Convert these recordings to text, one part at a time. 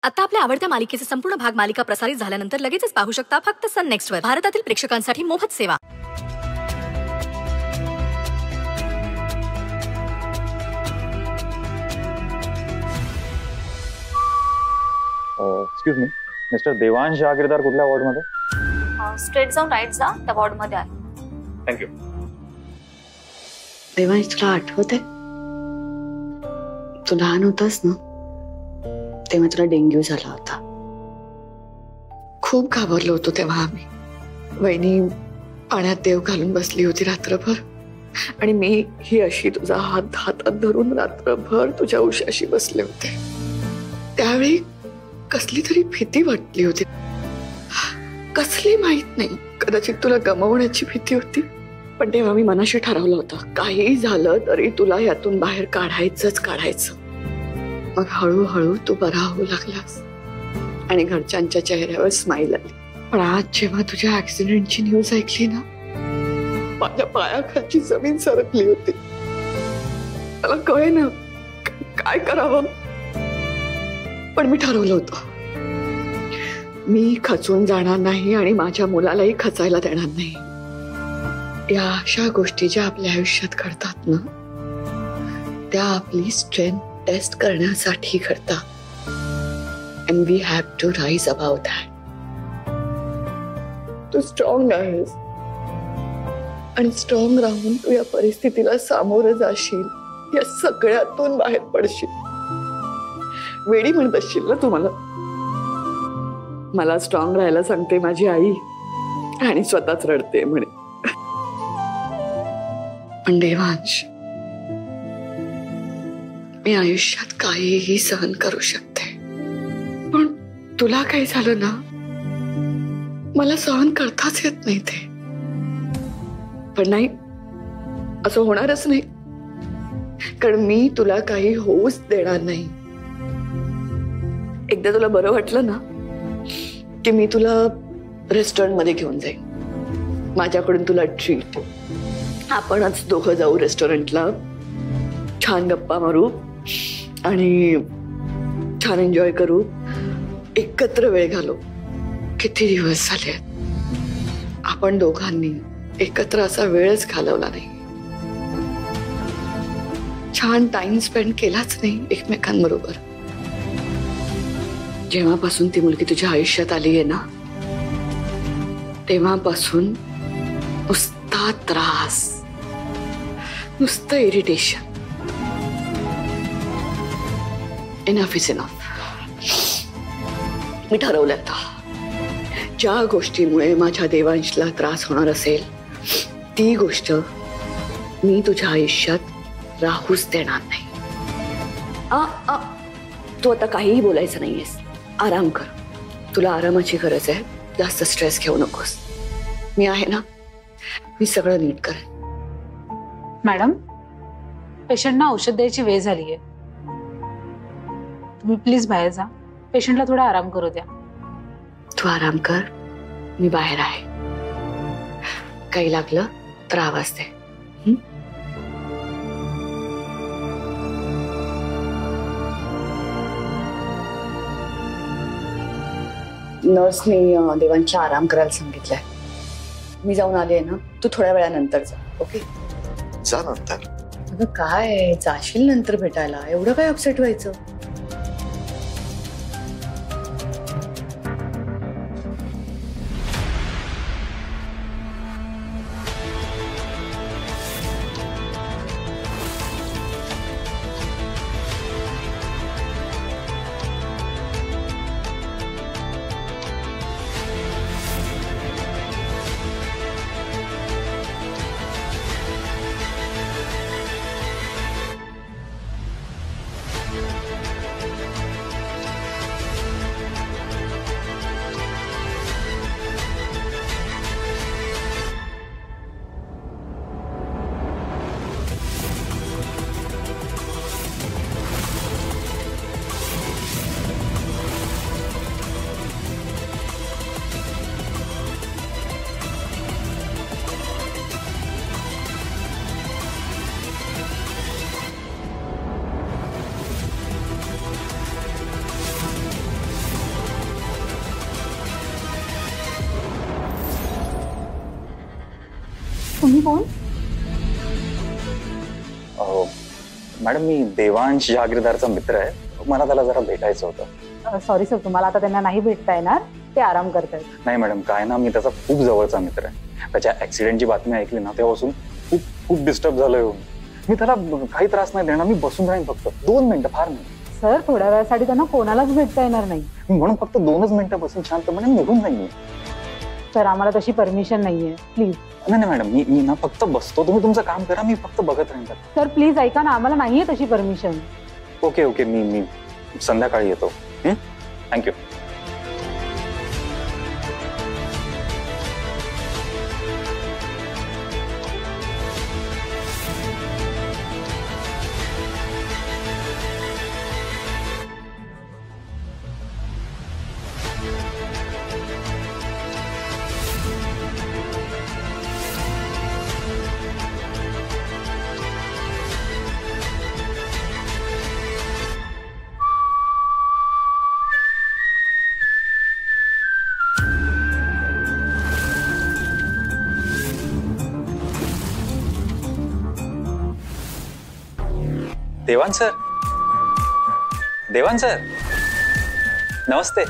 आता आपल्या आवडत्या मालिकेचे संपूर्ण भाग मालिका प्रसारित झाल्यानंतर लगेचच पाहू शकता फक्त सन नेक्स्ट वर. भारतातील प्रेक्षकांसाठी मोफत सेवा. एक्सक्यूज मी, मिस्टर देवांश जागीरदार कुठल्या वॉर्ड मध्ये? स्ट्रेट जाऊन राईट जा, त्या वॉर्ड मध्ये आहे. थँक्यू. देवांश, तुला आठवत आहे तू लहान होतास ना तेव्हा तुला डेंग्यू झाला होता. खूप घाबरलो होतो तेव्हा आम्ही. वहिनी पाण्यात देव घालून बसली होती रात्रभर आणि मी ही अशी तुझा हात हातात धरून रात्रभर तुझ्या उशाशी बसले होते. त्यावेळी कसली तरी भीती वाटली होती. कसली माहित नाही, कदाचित तुला गमावण्याची भीती होती. पण तेव्हा मी मनाशी ठरवलं होतं काही झालं तरी तुला यातून बाहेर काढायचं. मग हळूहळू तू बरा होऊ लागलास आणि घरच्यांच्या चेहऱ्यावर स्माईल आली. पण आज जेव्हा तुझ्या ऍक्सिडेंटची न्यूज ऐकली ना, माझ्या पायाखालची जमीन सरकली होती. मला कळेना काय करावं. पण मी ठरवलं होतं मी खचून जाणार नाही आणि माझ्या मुलालाही खचायला देणार नाही. या अशा गोष्टी ज्या आपल्या आयुष्यात घडतात ना, त्या आपली स्ट्रेंथ टेस्ट करण्यासाठी घडतात. And we have to rise about that. तू स्ट्रॉंग आहेस आणि स्ट्रॉंग राहून तू या परिस्थितीला सामोरं जाशील. या सगळ्यातून बाहेर पडशील. वेडी म्हणत असशील ना तू मला स्ट्रॉंग राहायला सांगते माझी आई आणि स्वतःच रडते म्हणे. पण देवांश, मी आयुष्यात काहीही सहन करू शकते. पण तुला काही झालं ना, मला सहन करताच येत नाही ते. पण नाही, असं होणारच नाही, कारण मी तुला काही होऊच देणार नाही. एकदा तुला बरं वाटलं ना की मी तुला रेस्टॉरंट मध्ये घेऊन जाईन. माझ्याकडून तुला ट्रीट. आपणच दोघं जाऊ रेस्टॉरंटला, छान गप्पा मारू आणि छान एन्जॉय करू, एकत्र वेळ घालू. किती दिवस झाले आपण दोघांनी एकत्र असा वेळच घालवला नाही. छान टाइम स्पेंड केलाच नाही एकमेकांबरोबर. जेव्हापासून ती मुलगी तुझ्या आयुष्यात आली आहे ना, तेव्हापासून नुसता त्रास, नुसतं इरिटेशन. Enough is enough. मी ठरवलं आता, ज्या गोष्टीमुळे माझ्या देवांशला त्रास होणार असेल ती गोष्ट मी तुझ्या आयुष्यात राहूच देणार नाही. तू आता काहीही बोलायचं नाहीयेस. आराम कर. तुला आरामाची गरज आहे. जास्त स्ट्रेस घेऊ नकोस. मी आहे ना, मी सगळं नीट करेन. मॅडम, पेशंटना औषध द्यायची वेळ झालीये. तुम्ही प्लीज बाहेर जा. पेशंटला थोडा आराम करू द्या. तू आराम कर, मी बाहेर आहे. काही लागलं तर आवाज दे. नर्सने देवांच्या आराम करायला सांगितलंय. मी जाऊन आले ना, तू थोड्या वेळानंतर जा. ओके? जा नंतर. अगं काय, जाशील नंतर भेटायला, एवढं काय अपसेट व्हायचं. तुम्ही कोण? मॅडम मी देवांश जहागीरदारचा मित्र आहे. मला त्याला जरा भेटायचं होतं. सॉरी सर, तुम्हाला आता त्यांना नाही भेटता येणार, ते आराम करतायत. नाही मॅडम, काय ना, मी त्याचा खूप जवळचा मित्र आहे. त्याच्या ऍक्सिडेंटची बातमी ऐकली ना तेव्हापासून खूप खूप डिस्टर्ब झालोय. मी त्याला काही त्रास नाही देणार. मी बसून राहीन फक्त 2 मिनिटं, फार नाही. सर, थोड्या वेळासाठी त्यांना कोणालाच भेटता येणार नाही. म्हणून फक्त 2च मिनिटं बसून शांतपणे निघून जाईन मी. सर, आम्हाला तशी परमिशन नाहीये, प्लीज. नाही मॅडम, मी ना फक्त बसतो. तुम्ही तुमचं काम करा, मी फक्त बघत राहीन. सर प्लीज ऐका ना, आम्हाला नाहीये तशी परमिशन. ओके मी संध्याकाळी येतो. थँक्यू. देवान सर नमस्ते.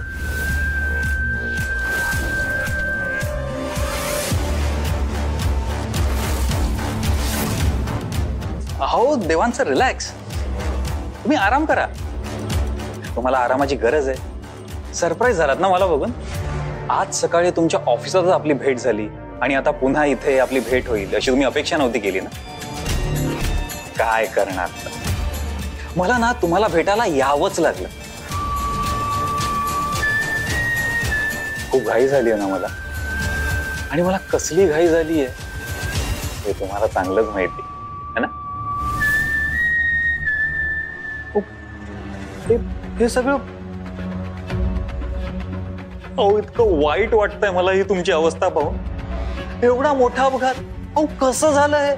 हो देवान सर, रिलॅक्स. तुम्ही आराम करा. तुम्हाला आरामाची गरज आहे. सरप्राईज झालात ना मला बघून. आज सकाळी तुमच्या ऑफिसातच आपली भेट झाली आणि आता पुन्हा इथे आपली भेट होईल अशी तुम्ही अपेक्षा नव्हती केली ना. काय करणार, मला ना तुम्हाला भेटायला यावंच लागलं. खूप घाई झाली आहे ना मला, आणि मला कसली घाई झाली आहे हे तुम्हाला चांगलंच माहिती आहे ना. हे सगळं इतकं वाईट वाटतंय मला ही तुमची अवस्था पाहून. एवढा मोठा अपघात कसं झालं हे.